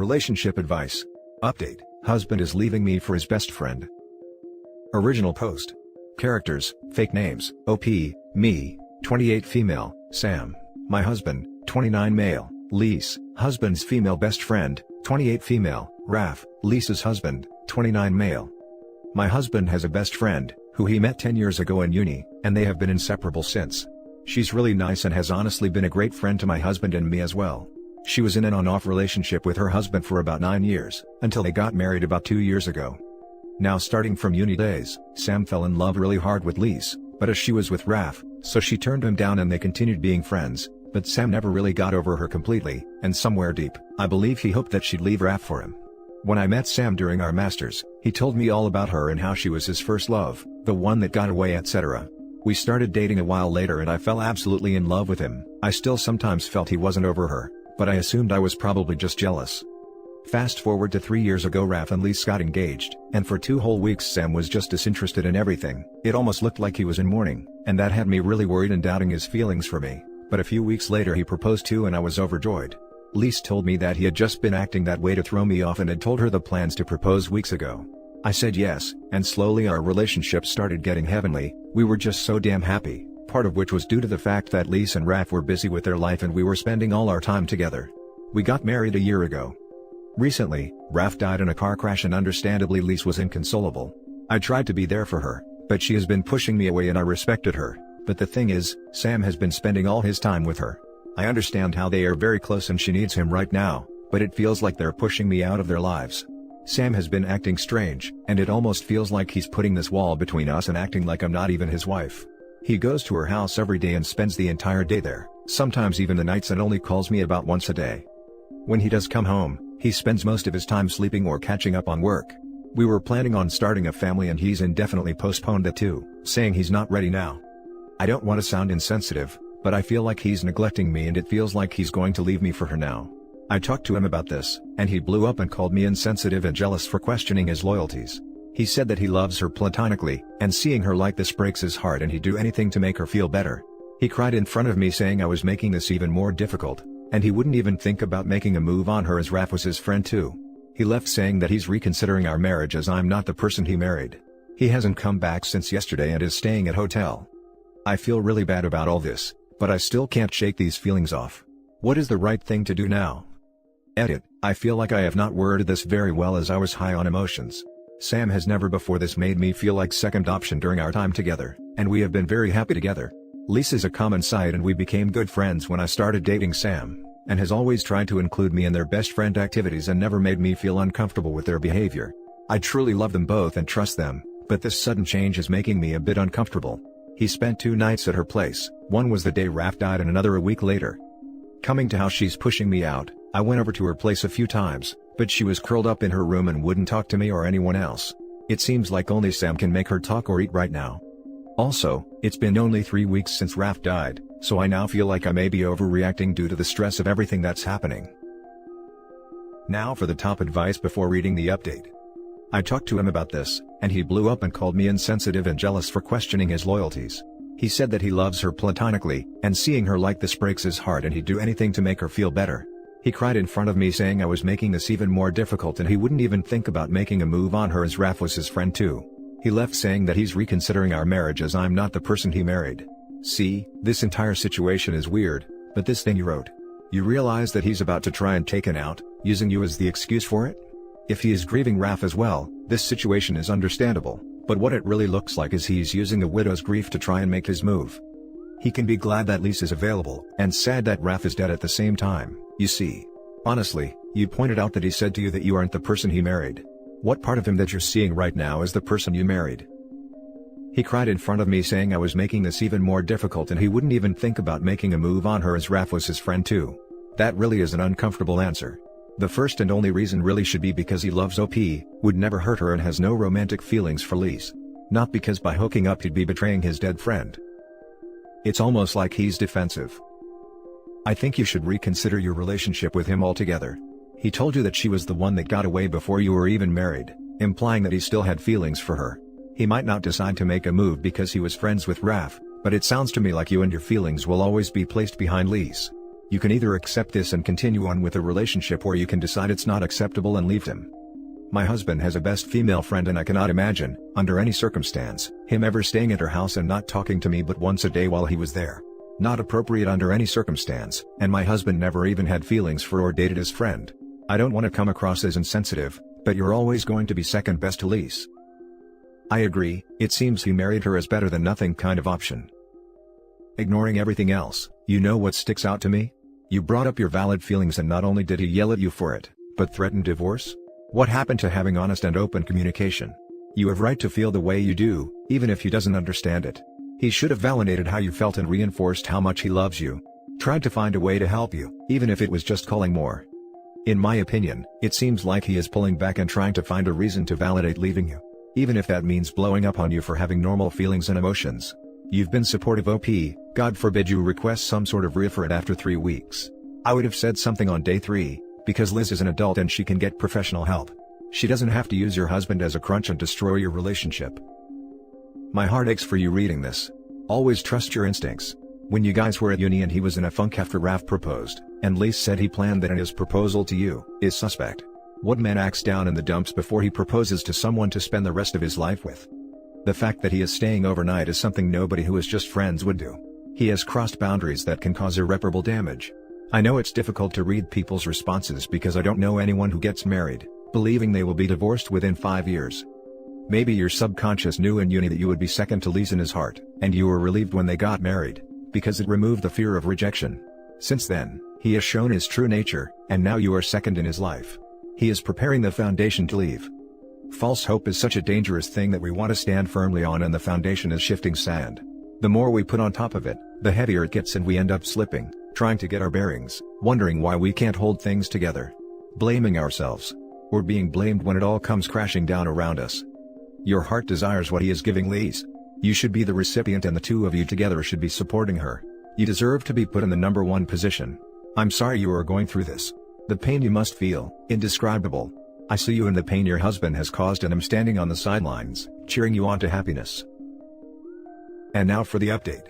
Relationship advice. Update: husband is leaving me for his best friend. Original post. Characters, fake names: OP, me, 28 female, Sam, my husband, 29 male, Lise, husband's female best friend, 28 female, Raf, Lisa's husband, 29 male. My husband has a best friend, who he met 10 years ago in uni, and they have been inseparable since. She's really nice and has honestly been a great friend to my husband and me as well. She was in an on-off relationship with her husband for about 9 years, until they got married about 2 years ago. Now starting from uni days, Sam fell in love really hard with Lise, but as she was with Raf, so she turned him down and they continued being friends, but Sam never really got over her completely, and somewhere deep, I believe he hoped that she'd leave Raf for him. When I met Sam during our masters, he told me all about her and how she was his first love, the one that got away, etc. We started dating a while later and I fell absolutely in love with him. I still sometimes felt he wasn't over her, but I assumed I was probably just jealous. Fast forward to 3 years ago, Raf and Lise got engaged, and for 2 whole weeks Sam was just disinterested in everything. It almost looked like he was in mourning, and that had me really worried and doubting his feelings for me. But a few weeks later he proposed to and I was overjoyed. Lise told me that he had just been acting that way to throw me off and had told her the plans to propose weeks ago. I said yes, and slowly our relationship started getting heavenly. We were just so damn happy, part of which was due to the fact that Lise and Raf were busy with their life and we were spending all our time together. We got married a year ago. Recently, Raf died in a car crash and understandably Lise was inconsolable. I tried to be there for her, but she has been pushing me away and I respected her. But the thing is, Sam has been spending all his time with her. I understand how they are very close and she needs him right now, but it feels like they're pushing me out of their lives. Sam has been acting strange, and it almost feels like he's putting this wall between us and acting like I'm not even his wife. He goes to her house every day and spends the entire day there, sometimes even the nights, and only calls me about once a day. When he does come home, he spends most of his time sleeping or catching up on work. We were planning on starting a family and he's indefinitely postponed that too, saying he's not ready now. I don't want to sound insensitive, but I feel like he's neglecting me and it feels like he's going to leave me for her now. I talked to him about this, and he blew up and called me insensitive and jealous for questioning his loyalties. He said that he loves her platonically, and seeing her like this breaks his heart and he'd do anything to make her feel better. He cried in front of me saying I was making this even more difficult, and he wouldn't even think about making a move on her as Raf was his friend too. He left saying that he's reconsidering our marriage as I'm not the person he married. He hasn't come back since yesterday and is staying at hotel. I feel really bad about all this, but I still can't shake these feelings off. What is the right thing to do now? Edit: I feel like I have not worded this very well as I was high on emotions. Sam has never before this made me feel like second option during our time together, and we have been very happy together. Lise is a common sight and we became good friends when I started dating Sam, and has always tried to include me in their best friend activities and never made me feel uncomfortable with their behavior. I truly love them both and trust them, but this sudden change is making me a bit uncomfortable. He spent 2 nights at her place, one was the day Raf died and another a week later. Coming to how she's pushing me out, I went over to her place a few times, but she was curled up in her room and wouldn't talk to me or anyone else. It seems like only Sam can make her talk or eat right now. Also, it's been only 3 weeks since Raf died, so I now feel like I may be overreacting due to the stress of everything that's happening. Now for the top advice before reading the update. I talked to him about this, and he blew up and called me insensitive and jealous for questioning his loyalties. He said that he loves her platonically, and seeing her like this breaks his heart and he'd do anything to make her feel better. He cried in front of me saying I was making this even more difficult and he wouldn't even think about making a move on her as Raf was his friend too. He left saying that he's reconsidering our marriage as I'm not the person he married. See, this entire situation is weird, but this thing you wrote. You realize that he's about to try and take it out, using you as the excuse for it? If he is grieving Raf as well, this situation is understandable, but what it really looks like is he's using the widow's grief to try and make his move. He can be glad that Lise is available, and sad that Raf is dead at the same time, you see. Honestly, you pointed out that he said to you that you aren't the person he married. What part of him that you're seeing right now is the person you married? He cried in front of me saying I was making this even more difficult and he wouldn't even think about making a move on her as Raf was his friend too. That really is an uncomfortable answer. The first and only reason really should be because he loves OP, would never hurt her and has no romantic feelings for Lise. Not because by hooking up he'd be betraying his dead friend. It's almost like he's defensive. I think you should reconsider your relationship with him altogether. He told you that she was the one that got away before you were even married, implying that he still had feelings for her. He might not decide to make a move because he was friends with Raf, but it sounds to me like you and your feelings will always be placed behind Lise. You can either accept this and continue on with the relationship, or you can decide it's not acceptable and leave him. My husband has a best female friend, and I cannot imagine, under any circumstance, him ever staying at her house and not talking to me but once a day while he was there. Not appropriate under any circumstance, and my husband never even had feelings for or dated his friend. I don't want to come across as insensitive, but you're always going to be second best to Lise. I agree, it seems he married her as better than nothing kind of option. Ignoring everything else, you know what sticks out to me? You brought up your valid feelings, and not only did he yell at you for it, but threatened divorce? What happened to having honest and open communication? You have right to feel the way you do, even if he doesn't understand it. He should have validated how you felt and reinforced how much he loves you. Tried to find a way to help you, even if it was just calling more. In my opinion, it seems like he is pulling back and trying to find a reason to validate leaving you. Even if that means blowing up on you for having normal feelings and emotions. You've been supportive, OP, God forbid you request some sort of referral after 3 weeks. I would have said something on day 3, because Liz is an adult and she can get professional help. She doesn't have to use your husband as a crutch and destroy your relationship. My heart aches for you reading this. Always trust your instincts. When you guys were at uni and he was in a funk after Raf proposed, and Liz said he planned that in his proposal to you, is suspect. What man acts down in the dumps before he proposes to someone to spend the rest of his life with? The fact that he is staying overnight is something nobody who is just friends would do. He has crossed boundaries that can cause irreparable damage. I know it's difficult to read people's responses because I don't know anyone who gets married, believing they will be divorced within 5 years. Maybe your subconscious knew in uni that you would be second to Lise in his heart, and you were relieved when they got married, because it removed the fear of rejection. Since then, he has shown his true nature, and now you are second in his life. He is preparing the foundation to leave. False hope is such a dangerous thing that we want to stand firmly on, and the foundation is shifting sand. The more we put on top of it, the heavier it gets, and we end up slipping, trying to get our bearings, wondering why we can't hold things together. Blaming ourselves. Or being blamed when it all comes crashing down around us. Your heart desires what he is giving Lise. You should be the recipient, and the two of you together should be supporting her. You deserve to be put in the number 1 position. I'm sorry you are going through this. The pain you must feel, indescribable. I see you in the pain your husband has caused, and am standing on the sidelines, cheering you on to happiness. And now for the update.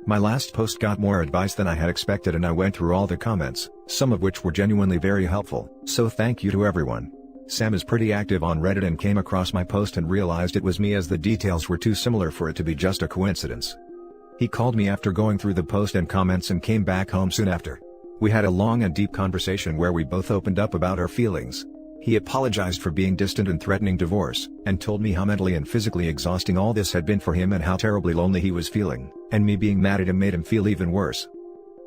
My last post got more advice than I had expected, and I went through all the comments, some of which were genuinely very helpful, so thank you to everyone. Sam is pretty active on Reddit and came across my post and realized it was me, as the details were too similar for it to be just a coincidence. He called me after going through the post and comments and came back home soon after. We had a long and deep conversation where we both opened up about our feelings. He apologized for being distant and threatening divorce, and told me how mentally and physically exhausting all this had been for him and how terribly lonely he was feeling, and me being mad at him made him feel even worse.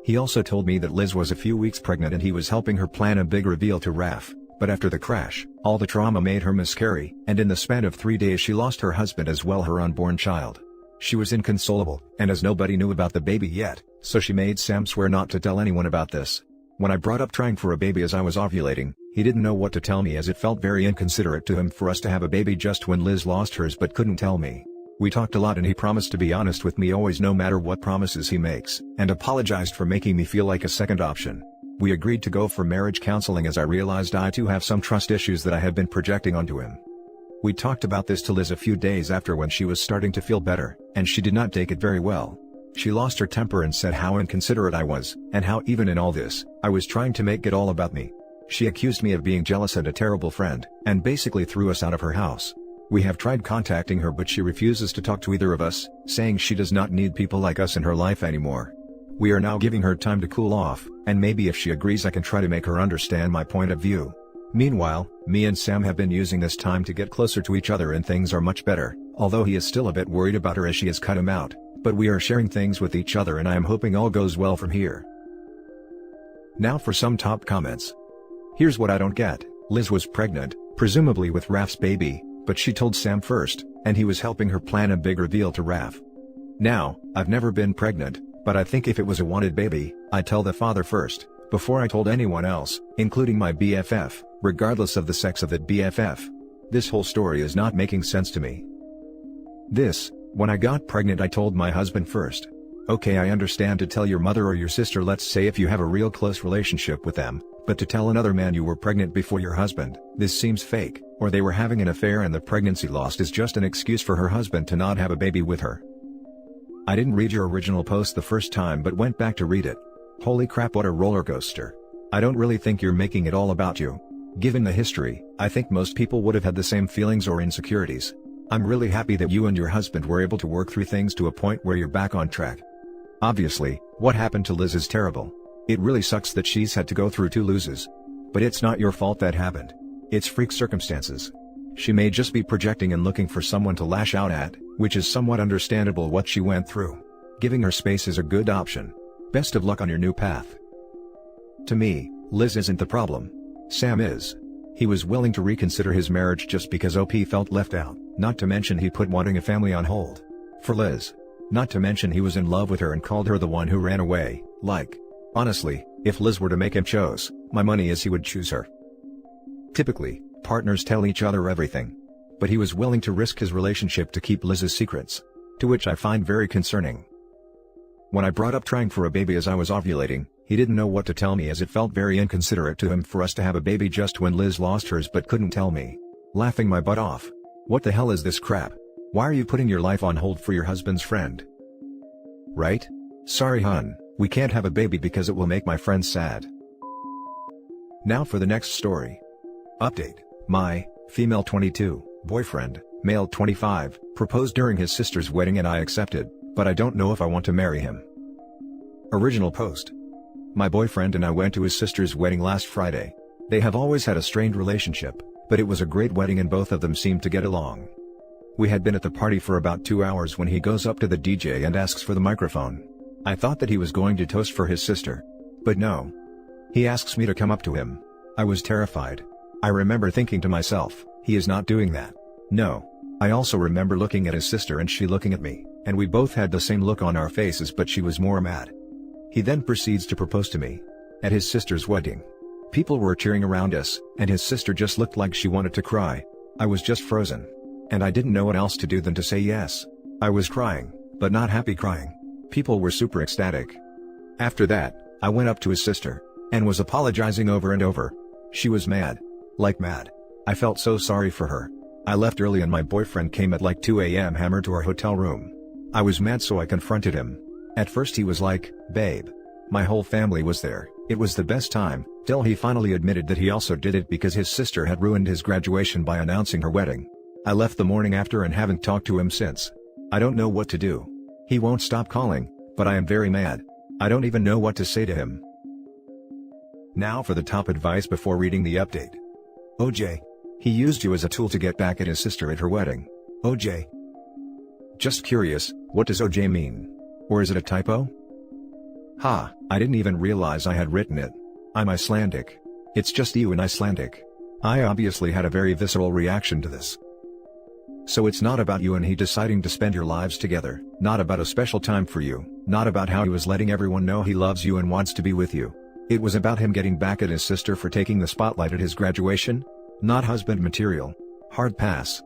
He also told me that Liz was a few weeks pregnant and he was helping her plan a big reveal to Raf, but after the crash, all the trauma made her miscarry, and in the span of 3 days she lost her husband as well her unborn child. She was inconsolable, and as nobody knew about the baby yet, so she made Sam swear not to tell anyone about this. When I brought up trying for a baby as I was ovulating, he didn't know what to tell me, as it felt very inconsiderate to him for us to have a baby just when Liz lost hers but couldn't tell me. We talked a lot and he promised to be honest with me always no matter what promises he makes, and apologized for making me feel like a second option. We agreed to go for marriage counseling as I realized I too have some trust issues that I have been projecting onto him. We talked about this to Liz a few days after when she was starting to feel better, and she did not take it very well. She lost her temper and said how inconsiderate I was, and how even in all this, I was trying to make it all about me. She accused me of being jealous and a terrible friend, and basically threw us out of her house. We have tried contacting her but she refuses to talk to either of us, saying she does not need people like us in her life anymore. We are now giving her time to cool off, and maybe if she agrees I can try to make her understand my point of view. Meanwhile, me and Sam have been using this time to get closer to each other and things are much better, although he is still a bit worried about her as she has cut him out, but we are sharing things with each other and I am hoping all goes well from here. Now for some top comments. Here's what I don't get. Liz was pregnant, presumably with Raf's baby, but she told Sam first, and he was helping her plan a big reveal to Raf. Now, I've never been pregnant, but I think if it was a wanted baby, I'd tell the father first, before I told anyone else, including my BFF, regardless of the sex of that BFF. This whole story is not making sense to me. When I got pregnant I told my husband first. Okay, I understand to tell your mother or your sister, let's say if you have a real close relationship with them, but to tell another man you were pregnant before your husband, this seems fake, or they were having an affair and the pregnancy lost is just an excuse for her husband to not have a baby with her. I didn't read your original post the first time but went back to read it. Holy crap, what a roller coaster. I don't really think you're making it all about you. Given the history, I think most people would have had the same feelings or insecurities. I'm really happy that you and your husband were able to work through things to a point where you're back on track. Obviously, what happened to Liz is terrible. It really sucks that she's had to go through 2 losses. But it's not your fault that happened. It's freak circumstances. She may just be projecting and looking for someone to lash out at, which is somewhat understandable what she went through. Giving her space is a good option. Best of luck on your new path. To me, Liz isn't the problem. Sam is. He was willing to reconsider his marriage just because OP felt left out, not to mention he put wanting a family on hold. For Liz. Not to mention he was in love with her and called her the one who ran away, like. Honestly, if Liz were to make him choose, my money is he would choose her. Typically, partners tell each other everything. But he was willing to risk his relationship to keep Liz's secrets. To which I find very concerning. When I brought up trying for a baby as I was ovulating, he didn't know what to tell me as it felt very inconsiderate to him for us to have a baby just when Liz lost hers but couldn't tell me. Laughing my butt off. What the hell is this crap? Why are you putting your life on hold for your husband's friend? Right? Sorry hun, we can't have a baby because it will make my friends sad. Now for the next story. Update. My, female 22, boyfriend, male 25, proposed during his sister's wedding and I accepted, but I don't know if I want to marry him. Original post. My boyfriend and I went to his sister's wedding last Friday. They have always had a strained relationship, but it was a great wedding and both of them seemed to get along. We had been at the party for about 2 hours when he goes up to the DJ and asks for the microphone. I thought that he was going to toast for his sister. But no. He asks me to come up to him. I was terrified. I remember thinking to myself, he is not doing that. No. I also remember looking at his sister and she looking at me, and we both had the same look on our faces but she was more mad. He then proceeds to propose to me. At his sister's wedding. People were cheering around us, and his sister just looked like she wanted to cry. I was just frozen. And I didn't know what else to do than to say yes. I was crying, but not happy crying. People were super ecstatic. After that, I went up to his sister, and was apologizing over and over. She was mad. Like mad. I felt so sorry for her. I left early and my boyfriend came at like 2 a.m. hammered to our hotel room. I was mad so I confronted him. At first he was like, babe. My whole family was there, it was the best time, till he finally admitted that he also did it because his sister had ruined his graduation by announcing her wedding. I left the morning after and haven't talked to him since. I don't know what to do. He won't stop calling, but I am very mad. I don't even know what to say to him. Now for the top advice before reading the update. OJ. He used you as a tool to get back at his sister at her wedding. OJ. Just curious, what does OJ mean? Or is it a typo? Ha, I didn't even realize I had written it. I'm Icelandic. It's just you and Icelandic. I obviously had a very visceral reaction to this. So it's not about you and he deciding to spend your lives together, not about a special time for you, not about how he was letting everyone know he loves you and wants to be with you. It was about him getting back at his sister for taking the spotlight at his graduation? Not husband material. Hard pass.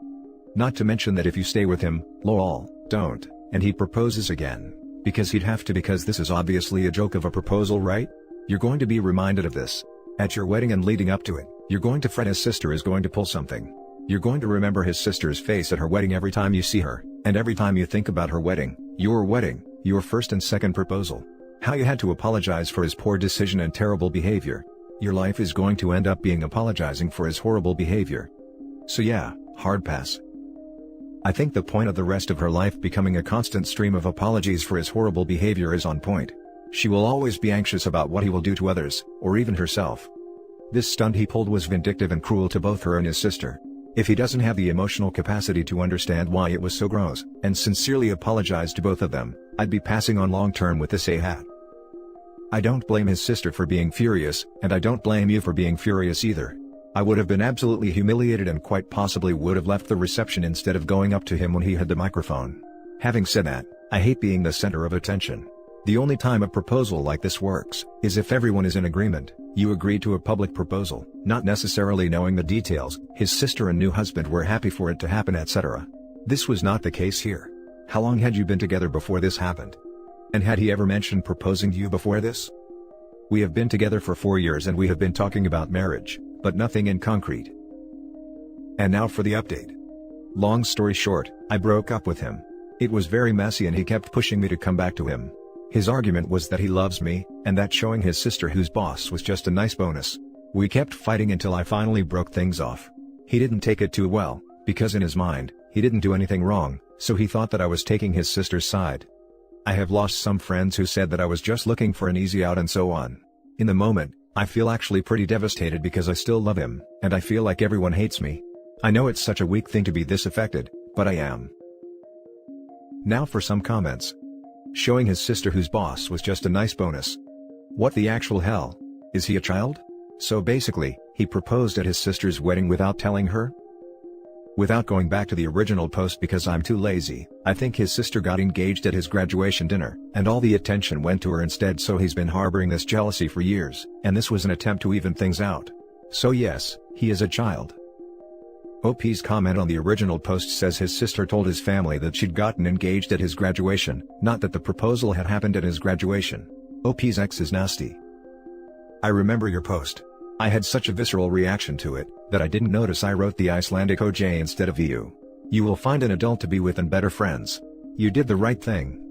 Not to mention that if you stay with him, lol, don't, and he proposes again. Because he'd have to because this is obviously a joke of a proposal, right? You're going to be reminded of this. At your wedding and leading up to it, you're going to fret his sister is going to pull something. You're going to remember his sister's face at her wedding every time you see her, and every time you think about her wedding, your first and second proposal. How you had to apologize for his poor decision and terrible behavior. Your life is going to end up being apologizing for his horrible behavior. So yeah, hard pass. I think the point of the rest of her life becoming a constant stream of apologies for his horrible behavior is on point. She will always be anxious about what he will do to others, or even herself. This stunt he pulled was vindictive and cruel to both her and his sister. If he doesn't have the emotional capacity to understand why it was so gross, and sincerely apologize to both of them, I'd be passing on long term with this A-hat. I don't blame his sister for being furious, and I don't blame you for being furious either. I would have been absolutely humiliated and quite possibly would have left the reception instead of going up to him when he had the microphone. Having said that, I hate being the center of attention. The only time a proposal like this works, is if everyone is in agreement. You agreed to a public proposal, not necessarily knowing the details. His sister and new husband were happy for it to happen, etc. This was not the case here. How long had you been together before this happened? And had he ever mentioned proposing to you before this? We have been together for 4 years and we have been talking about marriage, but nothing in concrete. And now for the update. Long story short, I broke up with him. It was very messy and he kept pushing me to come back to him. His argument was that he loves me, and that showing his sister who's boss was just a nice bonus. We kept fighting until I finally broke things off. He didn't take it too well, because in his mind, he didn't do anything wrong, so he thought that I was taking his sister's side. I have lost some friends who said that I was just looking for an easy out and so on. In the moment, I feel actually pretty devastated because I still love him, and I feel like everyone hates me. I know it's such a weak thing to be this affected, but I am. Now for some comments. Showing his sister who's boss was just a nice bonus. What the actual hell? Is he a child? So basically, he proposed at his sister's wedding without telling her? Without going back to the original post because I'm too lazy, I think his sister got engaged at his graduation dinner, and all the attention went to her instead, so he's been harboring this jealousy for years, and this was an attempt to even things out. So yes, he is a child. OP's comment on the original post says his sister told his family that she'd gotten engaged at his graduation, not that the proposal had happened at his graduation. OP's ex is nasty. I remember your post. I had such a visceral reaction to it, that I didn't notice I wrote the Icelandic OJ instead of you. You will find an adult to be with and better friends. You did the right thing.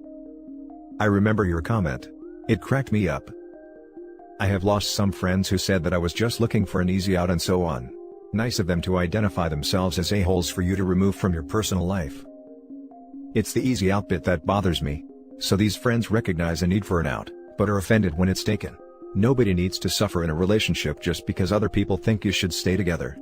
I remember your comment. It cracked me up. I have lost some friends who said that I was just looking for an easy out and so on. Nice of them to identify themselves as a-holes for you to remove from your personal life. It's the easy out bit that bothers me. So these friends recognize a need for an out, but are offended when it's taken. Nobody needs to suffer in a relationship just because other people think you should stay together.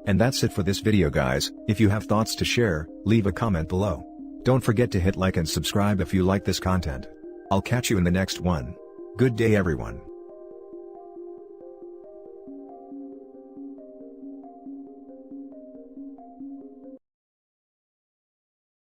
And that's it for this video, guys. If you have thoughts to share, leave a comment below. Don't forget to hit like and subscribe if you like this content. I'll catch you in the next one. Good day everyone.